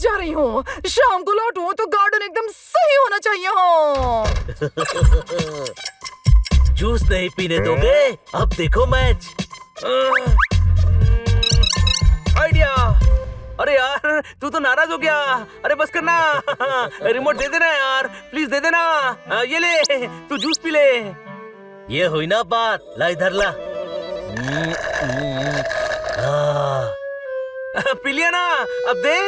वापस जा रही हूँ। शाम को लौटूं तो गार्डन एकदम सही होना चाहिए हो। जूस नहीं पीने दोगे? अब देखो मैच। आइडिया। अरे यार तू तो नाराज हो गया। अरे बस करना। रिमोट दे देना यार, प्लीज दे देना। ये ले, तू जूस पी ले। ये हुई ना बात। ला इधर ला। पी लिया ना, अब दे।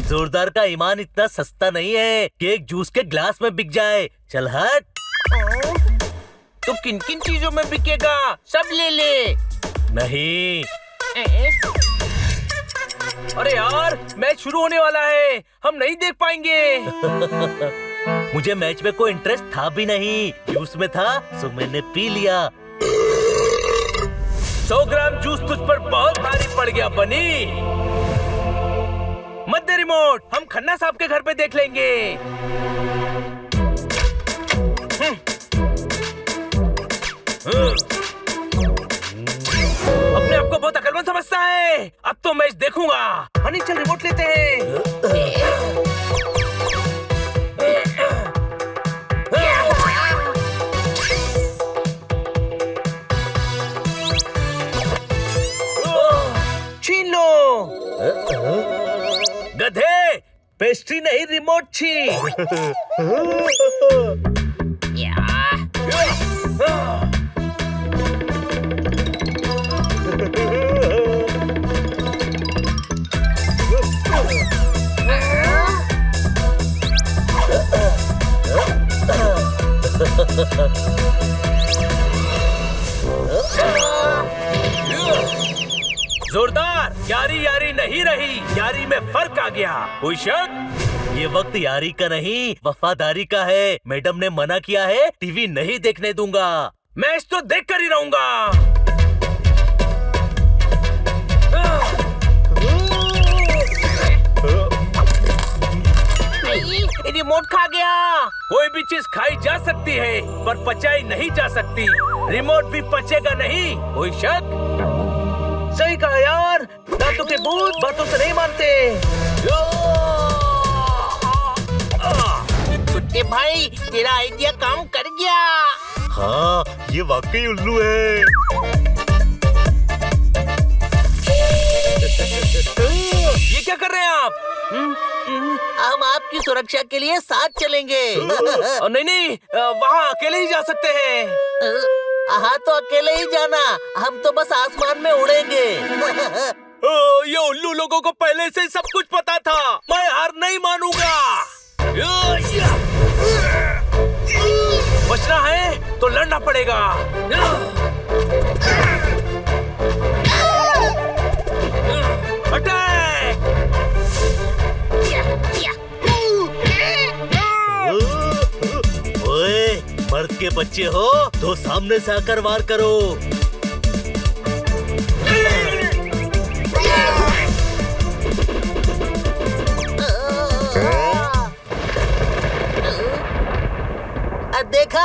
जोरदार का ईमान इतना सस्ता नहीं है कि एक जूस के ग्लास में बिक जाए। चल हट। तो किन किन चीजों में बिकेगा? सब ले ले। नहीं। अरे यार मैच शुरू होने वाला है, हम नहीं देख पाएंगे। मुझे मैच में कोई इंटरेस्ट था भी नहीं, जूस में था सो मैंने पी लिया। 100 ग्राम जूस तुझ पर बहुत भारी पड़ गया बनी। मत दे रिमोट, हम खन्ना साहब के घर पे देख लेंगे। अपने आप को बहुत अकलमंद समझता है। अब तो मैच देखूंगा। हनी चल रिमोट लेते हैं। छीन लो। गधे, पेस्ट्री नहीं रिमोट छी। जोरदार। यारी यारी नहीं रही, यारी में फर्क आ गया। कोई शक? ये वक्त यारी का नहीं वफादारी का है। मैडम ने मना किया है, टीवी नहीं देखने दूंगा। मैच तो देख कर ही रहूंगा। रिमोट खा गया। कोई भी चीज खाई जा सकती है पर पचाई नहीं जा सकती। रिमोट भी पचेगा नहीं। कोई शक? सही कहा यार, दांतों के भूत बातों से नहीं मानते। कुत्ते भाई, तेरा आइडिया काम कर गया। हाँ, ये वाकई उल्लू है। ये क्या कर रहे हैं आप? हम आपकी सुरक्षा के लिए साथ चलेंगे। नहीं नहीं, वहाँ अकेले ही जा सकते हैं। हाँ तो अकेले ही जाना, हम तो बस आसमान में उड़ेंगे। ये उल्लू लोगों को पहले से सब कुछ पता था। मैं हार नहीं मानूंगा। बचना है तो लड़ना पड़ेगा। अटैक! ओए, मर्द के बच्चे हो तो सामने से आकर वार करो। देखा?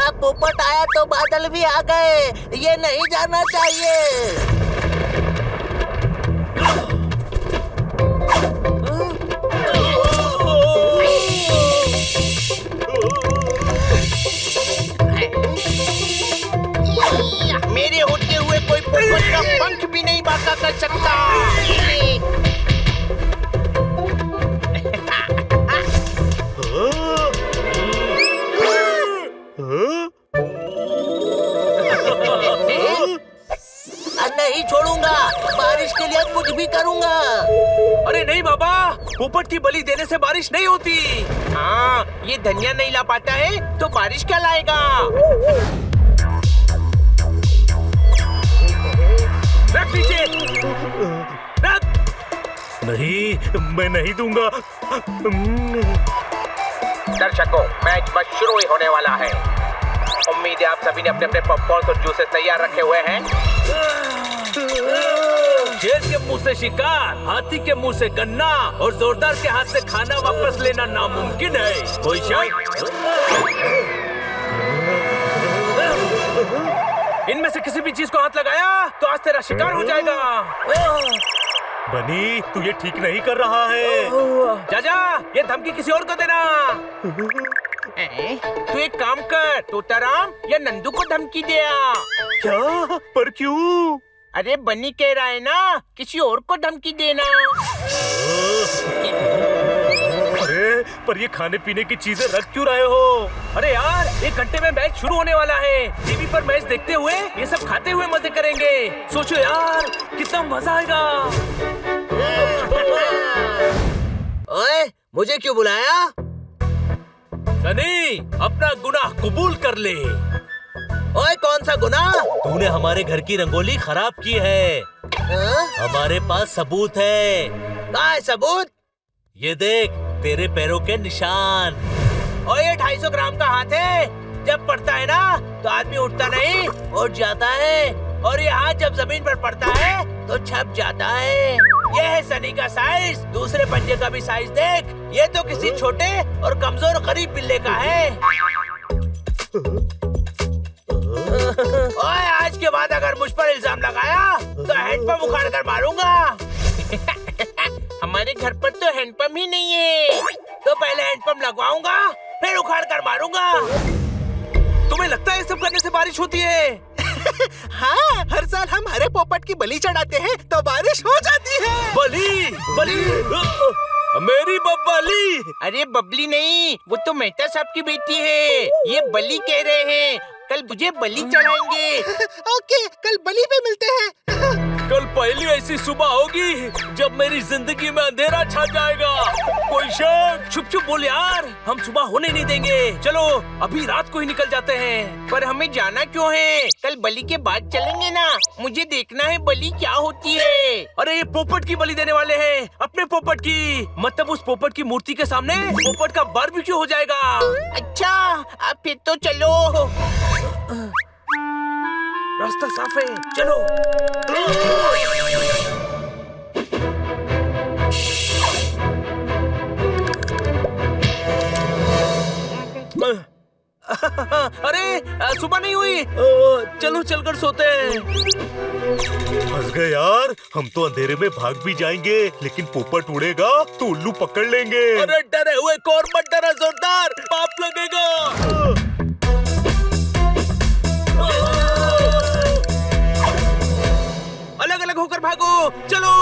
अब पोपट आया तो बादल भी आ गए। ये नहीं जाना चाहिए। मेरे होते हुए कोई पोपट का पंख भी नहीं बांका कर सकता। नहीं छोड़ूंगा, बारिश के लिए कुछ भी करूंगा। अरे नहीं बाबा, पोपट की बलि देने से बारिश नहीं होती। हाँ, ये धनिया नहीं ला पाता है तो बारिश क्या लाएगा? रख पीछे, रख। नहीं, मैं नहीं दूंगा। दर्शकों, मैच बस शुरू ही होने वाला है। उम्मीद है आप सभी ने अपने अपने पॉपकॉर्न और जूसेस तैयार रखे हुए हैं। शेर के मुंह से शिकार, हाथी के मुंह से गन्ना और जोरदार के हाथ से खाना वापस लेना नामुमकिन है। कोई शक? इनमें से किसी भी चीज को हाथ लगाया तो आज तेरा शिकार हो जाएगा। बनी, तू ये ठीक नहीं कर रहा है। जाजा, ये धमकी किसी और को देना। तू एक काम कर, तोताराम या नंदू को धमकी दिया। क्या? पर क्यों? अरे बनी कह रहा है ना, किसी और को धमकी देना। अरे पर ये खाने पीने की चीजें रख क्यों रहे हो? अरे यार, 1 घंटे में मैच शुरू होने वाला है। टीवी पर मैच देखते हुए ये सब खाते हुए मजे करेंगे। सोचो यार, कितना मजा आएगा। ओए, मुझे क्यों बुलाया? सनी, अपना गुनाह कबूल कर ले। ओए, कौन सा गुनाह? तूने हमारे घर की रंगोली खराब की है। हाँ? हमारे पास सबूत है। कहाँ है सबूत? ये देख, तेरे पैरों के निशान। और ये 250 ग्राम का हाथ है। जब पड़ता है ना तो आदमी उठता नहीं, उठ जाता है। और ये हाथ जब जमीन पर पड़ता है तो छप जाता है। ये है सनी का साइज। दूसरे पंजे का भी साइज देख। ये तो किसी छोटे और कमजोर गरीब बिल्ले का है। ओए, आज के बाद अगर मुझ पर इल्जाम लगाया तो हैंडपंप उखाड़ कर मारूंगा। हमारे घर पर तो हैंडपंप ही नहीं है, तो पहले हैंडपंप लगवाऊंगा, फिर उखाड़ कर मारूंगा। तुम्हें लगता है ये सब करने से बारिश होती है? हाँ, हर साल हम हरे पोपट की बलि चढ़ाते हैं तो बारिश हो जाती है। बली बली मेरी बब्बली। अरे बबली नहीं, वो तो मेहता साहब की बेटी है। ये बली कह रहे हैं, कल मुझे बलि चढ़ाएंगे। ओके, कल बलि पे मिलते हैं। कल पहली ऐसी सुबह होगी जब मेरी जिंदगी में अंधेरा छा जाएगा। कोई शक? चुप चुप बोल यार, हम सुबह होने नहीं देंगे। चलो अभी रात को ही निकल जाते हैं। पर हमें जाना क्यों है? कल बलि के बाद चलेंगे ना। मुझे देखना है बलि क्या होती है। अरे ये पोपट की बलि देने वाले हैं, अपने पोपट की। मतलब उस पोपट की मूर्ति के सामने पोपट का बारबेक्यू हो जाएगा। अच्छा, अब फिर तो चलो। रास्ता साफ है, चलो। अरे सुबह नहीं हुई। चलो चलकर सोते हैं। फंस गए यार, हम तो अंधेरे में भाग भी जाएंगे, लेकिन पोपट उड़ेगा तो उल्लू पकड़ लेंगे। अरे डरे हुए कौन मत डरा, जोरदार पाप लगेगा। अलग अलग होकर भागो, चलो।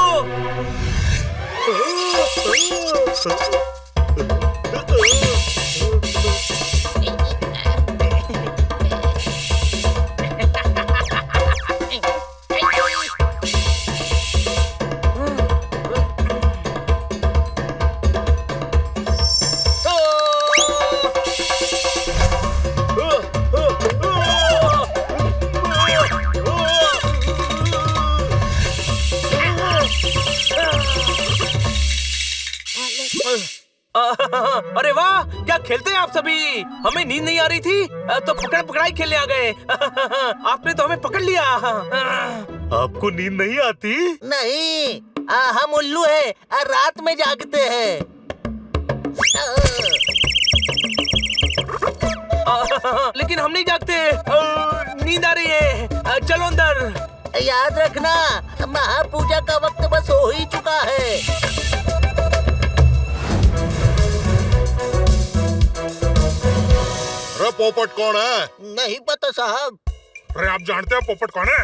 अरे वाह, क्या खेलते हैं आप सभी। हमें नींद नहीं आ रही थी तो पकड़ पकड़ाई खेलने आ गए। आपने तो हमें पकड़ लिया। आपको नींद नहीं आती? नहीं, हम उल्लू हैं, रात में जागते हैं। लेकिन हम नहीं जागते। नींद आ रही है, चलो अंदर। याद रखना, महापूजा का वक्त बस हो ही चुका है। अरे पोपट कौन है? नहीं पता साहब। अरे आप जानते हैं पोपट कौन है?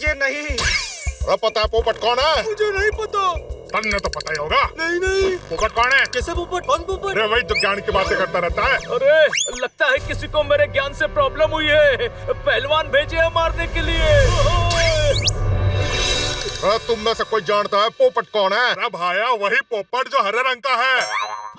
ये नहीं, अरे पता है पोपट कौन है? मुझे नहीं पता। तन्ने तो पता ही होगा। नहीं। पोपट कौन है? कैसे पोपट? कौन पोपट? अरे वही तो ज्ञान की बातें करता रहता है। अरे लगता है किसी को मेरे ज्ञान से प्रॉब्लम हुई है। पहलवान भेजे हैं मारने के लिए। अरे तुम में से कोई जानता है पोपट कौन है? अरे भाया, वही पोपट जो हरे रंग का है।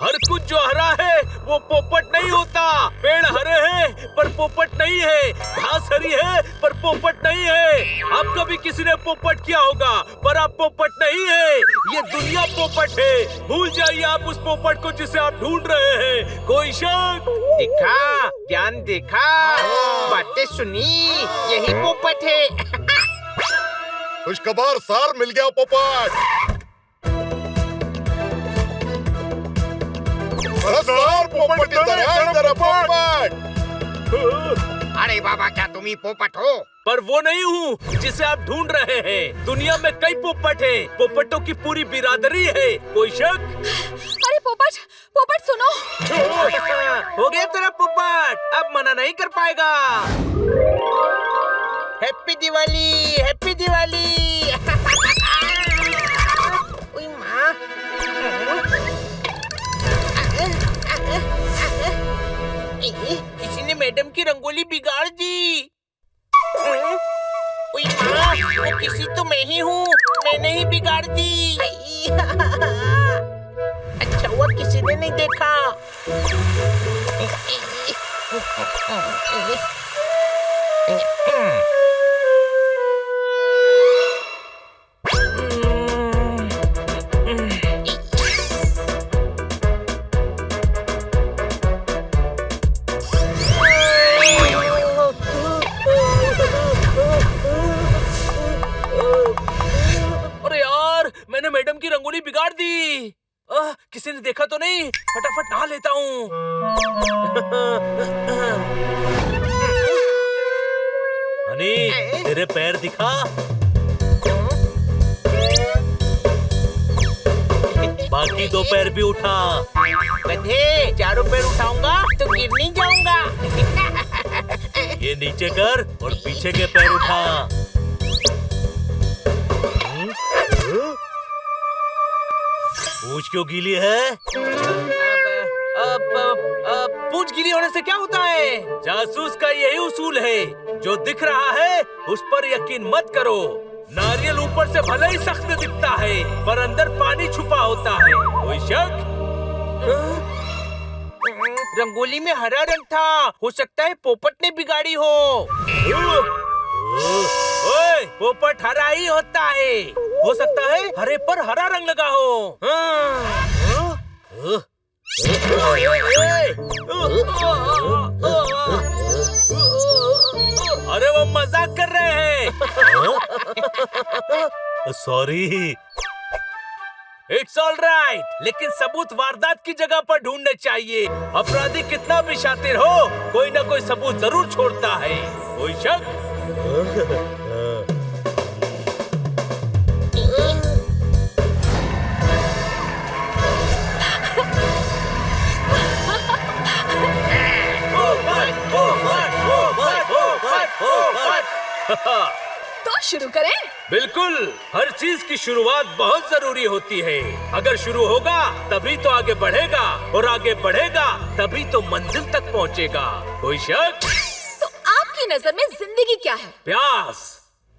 हर कुछ जो हरा है वो पोपट नहीं होता। पेड़ हरे हैं पर पोपट नहीं है, घास हरी है पर पोपट नहीं है। आपका भी किसी ने पोपट किया होगा, पर आप पोपट नहीं है। ये दुनिया पोपट है। भूल जाइए आप उस पोपट को जिसे आप ढूंढ रहे हैं। कोई शक? देखा, ज्ञान देखा, बातें सुनी, यही पोपट है। खुशखबर सर, मिल गया पोपट। अरे सर, पोपट इधर है, इधर है पोपट। अरे बाबा, क्या तुम ही पोपट हो? पर वो नहीं हूँ जिसे आप ढूंढ रहे हैं। दुनिया में कई पोपट हैं। पोपटों की पूरी बिरादरी है। कोई शक? अरे पोपट, पोपट सुनो। हो गया तेरा पोपट, अब मना नहीं कर पाएगा। Happy Diwali, happy Diwali. ओए माँ। किसी ने मैडम की रंगोली बिगाड़ दी। ओए माँ, वो किसी तो मैं ही हूँ, मैंने ही बिगाड़ दी। अच्छा हुआ किसी ने नहीं देखा। अरे यार, मैंने मैडम की रंगोली बिगाड़ दी। किसी ने देखा तो नहीं? फटाफट नहा लेता हूँ। हनी, तेरे पैर दिखा। बाकी 2 पैर भी उठा। गधे, चारों पैर उठाऊंगा तो गिर नहीं जाऊंगा। ये नीचे कर और पीछे के पैर उठा। पूंछ क्यों गीली है? पूंछ गीली होने से क्या होता है? जासूस का यही उसूल है, जो दिख रहा है उस पर यकीन मत करो। नारियल ऊपर से भले ही सख्त दिखता है, पर अंदर पानी छुपा होता है। कोई शक? रंगोली में हरा रंग था, हो सकता है पोपट ने बिगाड़ी हो। ओए, पोपट हरा ही होता है। हो सकता है हरे पर हरा रंग लगा हो। अरे वो मजाक कर रहे हैं। सॉरी। इट्स ऑल राइट, लेकिन सबूत वारदात की जगह पर ढूंढने चाहिए। अपराधी कितना भी शातिर हो, कोई ना कोई सबूत जरूर छोड़ता है। कोई शक? तो शुरू करें? बिल्कुल, हर चीज की शुरुआत बहुत जरूरी होती है। अगर शुरू होगा तभी तो आगे बढ़ेगा, और आगे बढ़ेगा तभी तो मंजिल तक पहुंचेगा। कोई शक? तो आपकी नजर में जिंदगी क्या है? प्यास।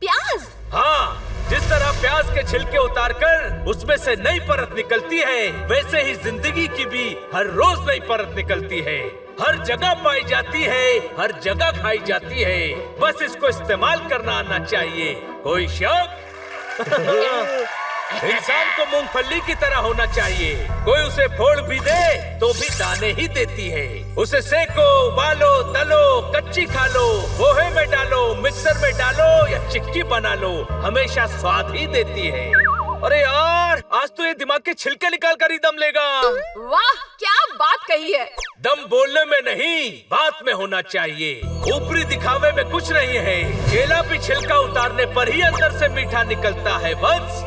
प्याज? हाँ, जिस तरह प्याज के छिलके उतारकर उसमें से नई परत निकलती है, वैसे ही जिंदगी की भी हर रोज नई परत निकलती है। हर जगह पाई जाती है, हर जगह खाई जाती है। बस इसको इस्तेमाल करना आना चाहिए। कोई शक? इंसान को मूंगफली की तरह होना चाहिए। कोई उसे फोड़ भी दे तो भी दाने ही देती है। उसे सेको, उबालो, तलो, कच्ची खा लो, पोहे में डालो, मिक्सर में डालो या चिक्की बना लो, हमेशा स्वाद ही देती है। अरे यार, आज तो ये दिमाग के छिलके निकाल कर ही दम लेगा। वाह, क्या बात कही है। दम बोलने में नहीं, बात में होना चाहिए। ऊपरी दिखावे में कुछ नहीं है। केला भी छिलका उतारने पर ही अंदर से मीठा निकलता है। बस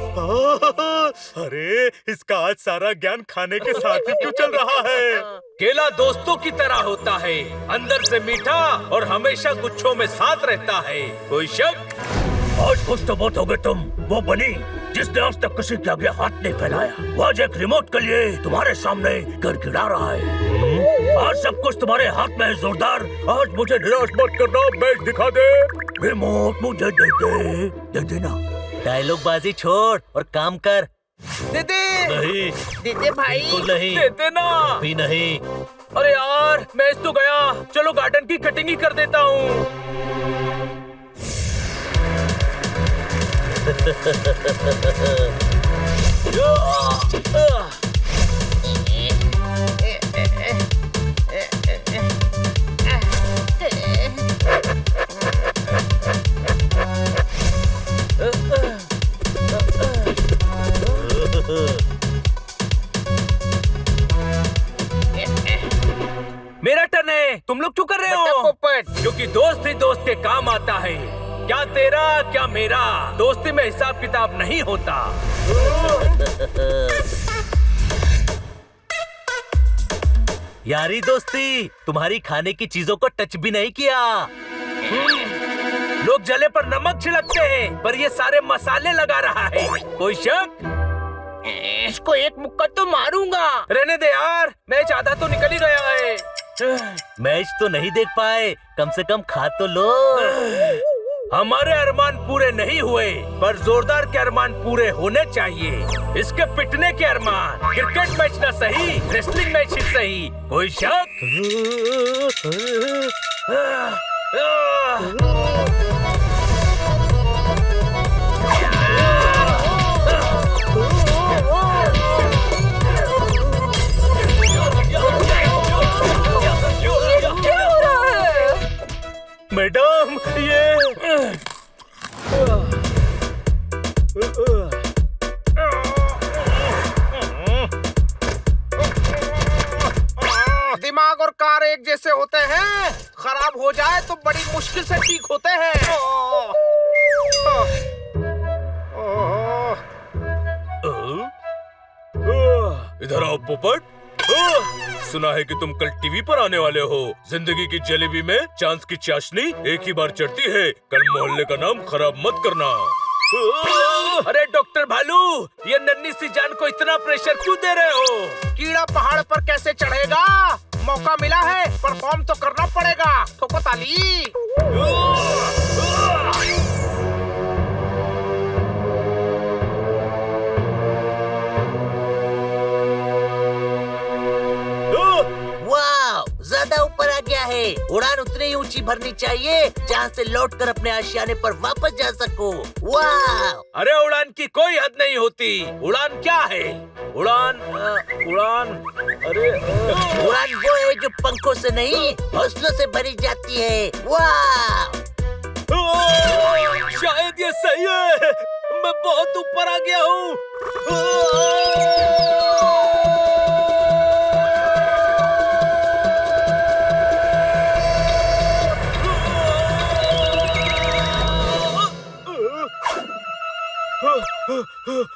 अरे, इसका आज सारा ज्ञान खाने के साथ ही क्यों चल रहा है? केला दोस्तों की तरह होता है, अंदर से मीठा और हमेशा गुच्छों में साथ रहता है। कोई शक? आज कुछ तो बहुत हो गए तुम। वो बनी जिसने आज तक किसी के आगे हाथ नहीं फैलाया, वो आज एक रिमोट के लिए तुम्हारे सामने गिड़गिड़ा रहा है। आज सब कुछ तुम्हारे हाथ में है जोरदार। आज मुझे निराश मत करना, बैग दिखा दे। रिमोट मुझे दे देना। डायलॉग बाजी छोड़ और काम कर। दे दे। नहीं, दे दे भाई। बिल्कुल नहीं, दे देना। भी नहीं। अरे यार, मैं तो गया। चलो गार्डन की कटिंग ही कर देता हूँ। मेरा टर्न है, तुम लोग क्यों कर रहे बता हो? पोपट। क्योंकि दोस्त ही दोस्त के काम आता है। क्या तेरा क्या मेरा, दोस्ती में हिसाब किताब नहीं होता। यारी दोस्ती तुम्हारी खाने की चीजों को टच भी नहीं किया। लोग जले पर नमक छिड़कते हैं, पर ये सारे मसाले लगा रहा है। कोई शक? इसको एक मुक्का तो मारूंगा। रहने दे यार, मैच आधा तो निकल ही गया है। मैच तो नहीं देख पाए, कम से कम खा तो लो। हमारे अरमान पूरे नहीं हुए, पर जोरदार के अरमान पूरे होने चाहिए। इसके पिटने के अरमान। क्रिकेट मैच ना सही, रेसलिंग मैच ही सही। कोई शक? क्या हो रहा है? मैडम ये दिमाग और कार एक जैसे होते हैं, खराब हो जाए तो बड़ी मुश्किल से ठीक होते हैं। इधर आओ पोपट। सुना है कि तुम कल टीवी पर आने वाले हो। जिंदगी की जलेबी में चांस की चाशनी एक ही बार चढ़ती है। कल मोहल्ले का नाम खराब मत करना। अरे डॉक्टर भालू, ये नन्ही सी जान को इतना प्रेशर क्यों दे रहे हो? कीड़ा पहाड़ पर कैसे चढ़ेगा? मौका मिला है, परफॉर्म तो करना पड़ेगा। ठोको ताली। वाह, ज्यादा ऊपर आ गया है। उड़ान उतनी ही ऊंची भरनी चाहिए जहाँ से लौटकर अपने आशियाने पर वापस जा सको। वाह! अरे उड़ान की कोई हद नहीं होती। उड़ान क्या है? उड़ान अरे उड़ान वो है जो पंखों से नहीं, हौसलों से भरी जाती है। वाह! शायद ये सही है। मैं बहुत ऊपर आ गया हूँ।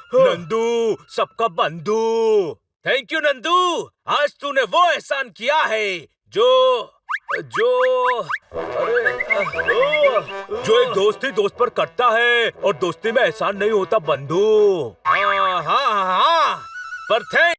नंदू, सबका बंधु। थैंक यू नंदू, आज तूने वो एहसान किया है जो एक दोस्त ही दोस्त पर करता है, और दोस्ती में एहसान नहीं होता बंधु। हाँ, पर थैंक